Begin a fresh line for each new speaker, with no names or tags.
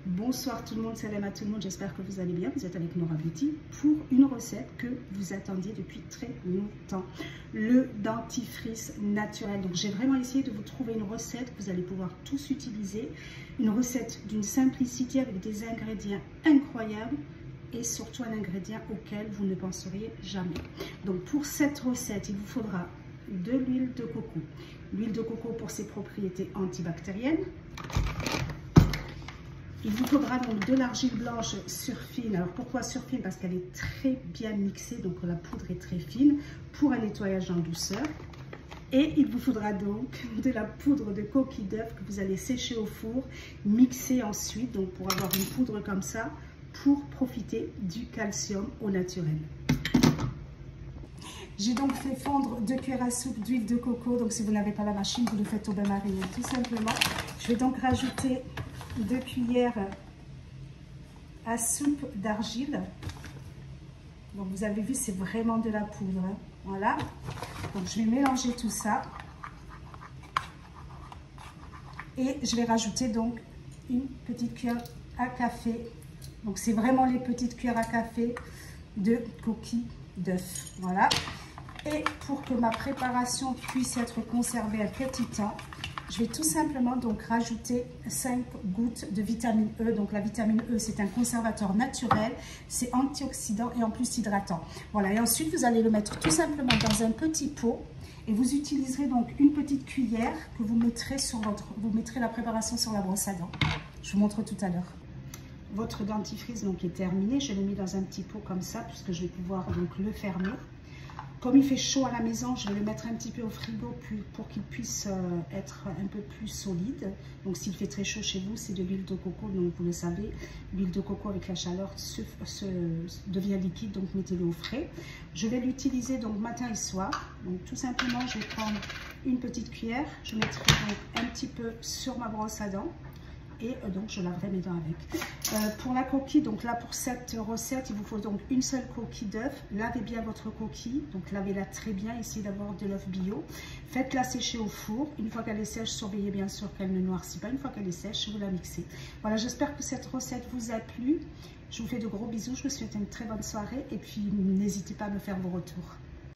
Bonsoir tout le monde, salam à tout le monde, j'espère que vous allez bien. Vous êtes avec Nora Beauty pour une recette que vous attendiez depuis très longtemps, le dentifrice naturel. Donc j'ai vraiment essayé de vous trouver une recette que vous allez pouvoir tous utiliser, une recette d'une simplicité avec des ingrédients incroyables et surtout un ingrédient auquel vous ne penseriez jamais. Donc pour cette recette, il vous faudra de l'huile de coco. L'huile de coco pour ses propriétés antibactériennes. Il vous faudra donc de l'argile blanche surfine. Alors pourquoi surfine? Parce qu'elle est très bien mixée, donc la poudre est très fine pour un nettoyage en douceur. Et il vous faudra donc de la poudre de coquille d'œuf que vous allez sécher au four, mixer ensuite, donc pour avoir une poudre comme ça, pour profiter du calcium au naturel. J'ai donc fait fondre 2 cuillères à soupe d'huile de coco. Donc si vous n'avez pas la machine, vous le faites au bain-marie tout simplement. Je vais donc rajouter 2 cuillères à soupe d'argile. Donc vous avez vu, c'est vraiment de la poudre, hein. Voilà. Donc je vais mélanger tout ça. Et je vais rajouter donc une petite cuillère à café. Donc c'est vraiment les petites cuillères à café de coquille d'œuf. Voilà. Et pour que ma préparation puisse être conservée un petit temps, je vais tout simplement donc rajouter 5 gouttes de vitamine E. Donc la vitamine E, c'est un conservateur naturel, c'est antioxydant et en plus hydratant. Voilà, et ensuite vous allez le mettre tout simplement dans un petit pot et vous utiliserez donc une petite cuillère que vous mettrez sur vous mettrez la préparation sur la brosse à dents. Je vous montre tout à l'heure. Votre dentifrice donc est terminé, je l'ai mis dans un petit pot comme ça puisque je vais pouvoir donc le fermer. Comme il fait chaud à la maison, je vais le mettre un petit peu au frigo pour qu'il puisse être un peu plus solide. Donc s'il fait très chaud chez vous, c'est de l'huile de coco, donc vous le savez, l'huile de coco avec la chaleur devient liquide, donc mettez-le au frais. Je vais l'utiliser donc matin et soir. Donc tout simplement, je vais prendre une petite cuillère, je mettrai donc un petit peu sur ma brosse à dents. Et donc je laverai mes dents avec. Pour la coquille, donc là pour cette recette, il vous faut donc une seule coquille d'œuf. Lavez bien votre coquille, donc lavez-la très bien, essayez d'avoir de l'œuf bio. Faites-la sécher au four. Une fois qu'elle est sèche, surveillez bien sûr qu'elle ne noircit pas. Une fois qu'elle est sèche, vous la mixez. Voilà, j'espère que cette recette vous a plu. Je vous fais de gros bisous, je vous souhaite une très bonne soirée et puis n'hésitez pas à me faire vos retours.